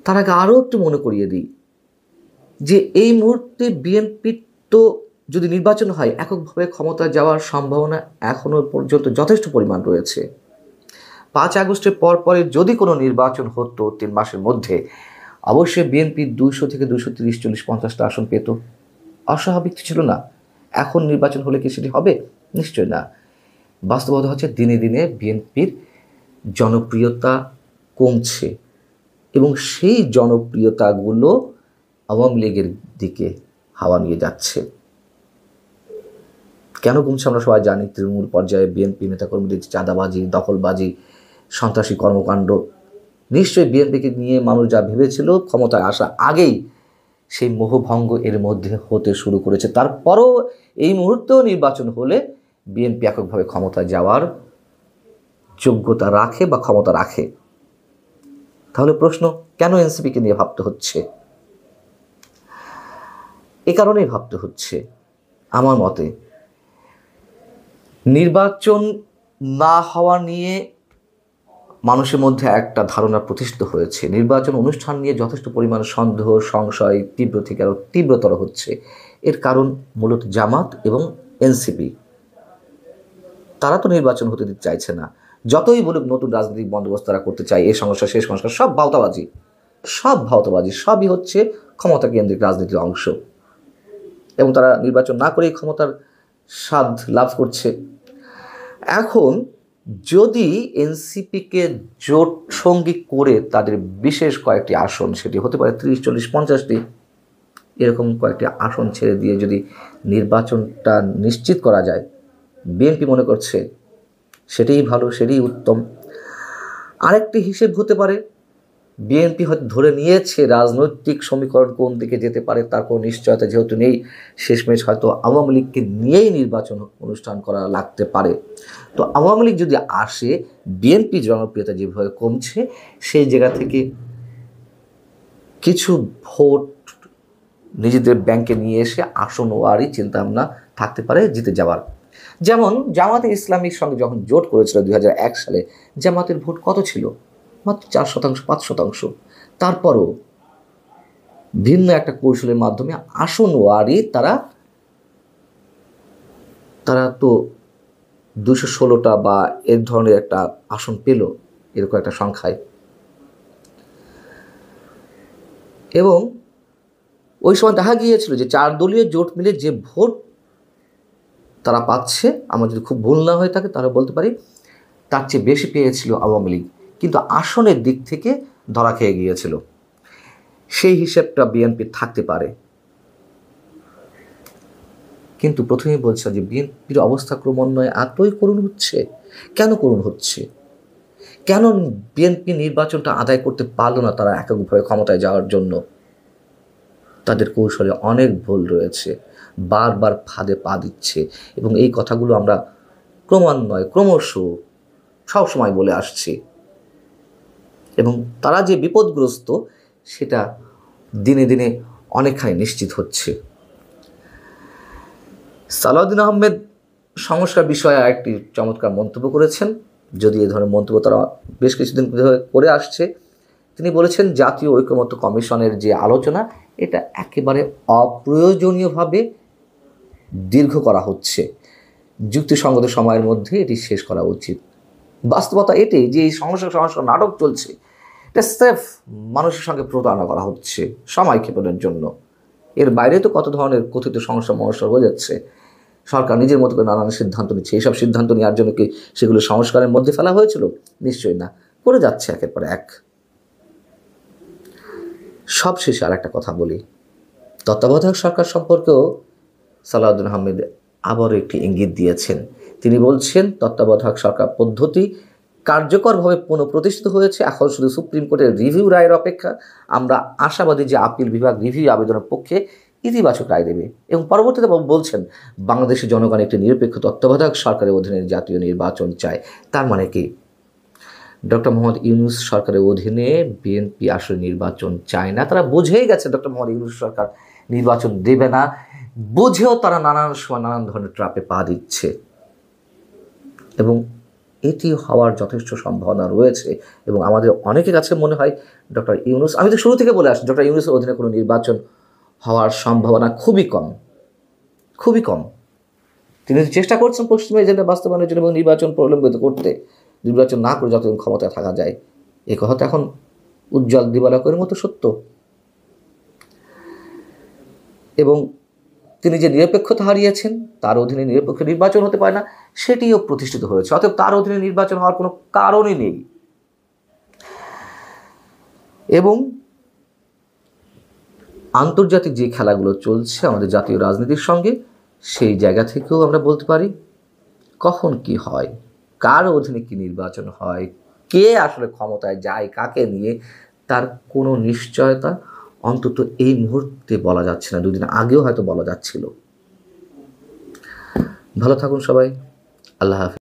তার আগে আরও একটু মনে করিয়ে দিই যে এই মুহূর্তে বিএনপির তো যদি নির্বাচন হয় এককভাবে ক্ষমতায় যাওয়ার সম্ভাবনা এখনও পর্যন্ত যথেষ্ট পরিমাণ রয়েছে। 5 আগস্টের পরে যদি কোনো নির্বাচন হতো 3 মাসের মধ্যে, অবশ্যই বিএনপি 200 থেকে 230, 40, 50টা আসন পেত। অস্বাভাবিক ছিল না। এখন নির্বাচন হলে কি সেটি হবে? নিশ্চয় না। বাস্তবতা হচ্ছে দিনে দিনে বিএনপির জনপ্রিয়তা কমছে এবং সেই জনপ্রিয়তাগুলো আওয়ামী লীগের দিকে হাওয়া নিয়ে যাচ্ছে। কেন কমছে আমরা সবাই জানি। তৃণমূল পর্যায়ে বিএনপি নেতাকর্মীদের চাঁদাবাজি, দখলবাজি, সন্ত্রাসী কর্মকাণ্ড। নিশ্চয়ই বিএনপিকে নিয়ে মানুষ যা ভেবেছিল ক্ষমতায় আসা আগেই সেই মোহভঙ্গ এর মধ্যে হতে শুরু করেছে। তারপরও এই মুহূর্তেও নির্বাচন হলে বিএনপি এককভাবে ক্ষমতায় যাওয়ার যোগ্যতা রাখে বা ক্ষমতা রাখে। তাহলে প্রশ্ন, কেন এনসিপিকে নিয়ে ভাবতে হচ্ছে? এ কারণেই ভাবতে হচ্ছে আমার মতে, নির্বাচন না হওয়া নিয়ে মানুষের মধ্যে একটা ধারণা প্রতিষ্ঠিত হয়েছে। নির্বাচন অনুষ্ঠান নিয়ে যথেষ্ট পরিমাণ সন্দেহ, সংশয় তীব্র থেকে আরও তীব্রতর হচ্ছে। এর কারণ মূলত জামাত এবং এনসিপি। তারা তো নির্বাচন হতে দিতে চাইছে না। যতই বলুক নতুন রাজনৈতিক বন্দোবস্ত তারা করতে চায়, এই সংস্কার সেই সংস্কার, সব ভাওতাবাজি, সবই হচ্ছে ক্ষমতা কেন্দ্রিক রাজনীতির অংশ। এবং তারা নির্বাচন না করেই ক্ষমতার স্বাদ লাভ করছে। এখন যদি এনসিপিকে জোট সঙ্গী করে তাদের বিশেষ কয়েকটি আসন, সেটি হতে পারে 30, 40, 50টি, এরকম কয়েকটি আসন ছেড়ে দিয়ে যদি নির্বাচনটা নিশ্চিত করা যায়, বিএনপি মনে করছে সেটাই ভালো, সেটাই উত্তম। আরেকটি হিসেব হতে পারে, বিএনপি হয়তো ধরে নিয়েছে রাজনৈতিক সমীকরণ কোন দিকে যেতে পারে তার কোনো নিশ্চয়তা যেহেতু নেই, শেষমেশ হয়তো আওয়ামী লীগকে নিয়েই নির্বাচন অনুষ্ঠান করা লাগতে পারে। তো আওয়ামী লীগ যদি আসে, বিএনপি জনপ্রিয়তা যেভাবে কমছে, সেই জায়গা থেকে কিছু ভোট নিজেদের ব্যাংকে নিয়ে এসে আসন ওয়ারি চিন্তাভাবনা থাকতে পারে জিতে যাওয়ার। যেমন জামাতে ইসলামীর সঙ্গে যখন জোট করেছিল 2001 সালে, জামাতের ভোট কত ছিল? মাত্র 4%, 5%। তারপরও ভিন্ন একটা কৌশলের মাধ্যমে আসন ওয়ারি তারা তো 216টা বা এর ধরনের একটা আসন পেল, এরকম একটা সংখ্যায়। এবং ওই সময় দেখা গিয়েছিল যে 4 দলীয় জোট মিলে যে ভোট তারা পাচ্ছে, আমার যদি খুব ভুল না হয়ে থাকে তাহলে বলতে পারি তার চেয়ে বেশি পেয়েছিল আওয়ামী লীগ, কিন্তু আসনের দিক থেকে ধরা খেয়ে গিয়েছিল। সেই হিসেবটা বিএনপি থাকতে পারে। কিন্তু প্রথমেই বলছে যে বিএনপির অবস্থা ক্রমান্বয়ে এতই করুণ হচ্ছে। কেন করুণ হচ্ছে? কেন বিএনপি নির্বাচনটা আদায় করতে পারল না তারা এককভাবে ক্ষমতায় যাওয়ার জন্য? তাদের কৌশলে অনেক ভুল রয়েছে, বারবার ফাঁদে পা দিচ্ছে এবং এই কথাগুলো আমরা ক্রমশ সবসময় বলে আসছি। এবং তারা যে বিপদগ্রস্ত সেটা দিনে দিনে অনেকখানি নিশ্চিত হচ্ছে। সালাউদ্দিন আহমেদ সংস্কার বিষয়ে একটি চমৎকার মন্তব্য করেছেন, যদি এ ধরনের মন্তব্য তারা বেশ কিছুদিন ধরে করে আসছে। তিনি বলেছেন, জাতীয় ঐকমত্য কমিশনের যে আলোচনা, এটা একেবারে অপ্রয়োজনীয়ভাবে দীর্ঘ করা হচ্ছে। যুক্তিসঙ্গত সময়ের মধ্যে এটি শেষ করা উচিত। বাস্তবতা এটাই যে এই সংস্কার নাটক চলছে, এটা স্রেফ মানুষের সঙ্গে প্রতারণা করা হচ্ছে সময় ক্ষেপণের জন্য। এর বাইরে তো কত ধরনের কথিত সমস্যা হয়ে যাচ্ছে। সরকার নিজের মতো করে নানান সিদ্ধান্ত নিচ্ছে। এইসব সিদ্ধান্ত নেওয়ার জন্য কি সেগুলো সংস্কারের মধ্যে ফেলা হয়েছিল? নিশ্চয়ই না, করে যাচ্ছে একের পর এক। সবশেষে আর একটা কথা বলি, তত্ত্বাবধায়ক সরকার সম্পর্কেও সালাউদ্দিন আহমেদ আবারও একটি ইঙ্গিত দিয়েছেন। তিনি বলছেন, তত্ত্বাবধায়ক সরকার পদ্ধতি কার্যকরভাবে পুনঃপ্রতিষ্ঠিত হয়েছে, এখন শুধু সুপ্রিম কোর্টের রিভিউ রায়ের অপেক্ষা। আমরা আশাবাদী যে আপিল বিভাগ রিভিউ আবেদনের পক্ষে ইতিবাচক রায় দেবে। এবং পরবর্তীতে বলছেন, বাংলাদেশের জনগণ একটি নিরপেক্ষ তত্ত্বাবধায়ক সরকারের অধীনে জাতীয় নির্বাচন চায়। তার মানে কি ডক্টর মোহাম্মদ ইউনূস সরকারের অধীনে বিএনপি আসলে নির্বাচন চায় না? তারা বুঝেই গেছে ডক্টর মোহাম্মদ ইউনূস সরকার নির্বাচন দেবে না, বুঝেও তারা নানান সময় নানান ধরনের ট্রাপে পা দিচ্ছে। এবং এটি হওয়ার যথেষ্ট সম্ভাবনা রয়েছে। এবং আমাদের অনেকের কাছে মনে হয় ডক্টর ইউনূস, আমি তো শুরু থেকে বলে আসছি, ডক্টর ইউনূসের অধীনে কোনো নির্বাচন হওয়ার সম্ভাবনা খুবই কম, খুবই কম। তিনি চেষ্টা করছেন পশ্চিমা এজেন্ডা বাস্তবায়নের জন্য এবং নির্বাচন প্রলম্বিত করতে, নির্বাচন না করে যতদিন ক্ষমতায় থাকা যায়। এই কথা তো এখন উজ্জ্বল দিবালোকের মতো সত্য। এবং তিনি যে নিরপেক্ষতা হারিয়েছেন, তার অধীনে নিরপেক্ষ নির্বাচন হতে পারে না, সেটিও প্রতিষ্ঠিত হয়েছে। অতএব তার অধীনে নির্বাচন হওয়ার কোনো কারণই নেই। এবং আন্তর্জাতিক যে খেলাগুলো চলছে আমাদের জাতীয় রাজনীতির সঙ্গে, সেই জায়গা থেকেও আমরা বলতে পারি কখন কি হয়, কার অধীনে কি নির্বাচন হয়, কে আসলে ক্ষমতায় যায় কাকে নিয়ে, তার কোনো নিশ্চয়তা অন্তত এই মুহূর্তে বলা যাচ্ছে না। দুদিন আগেও হয়তো বলা যাচ্ছিল। ভালো থাকুন সবাই। আল্লাহ হাফেজ।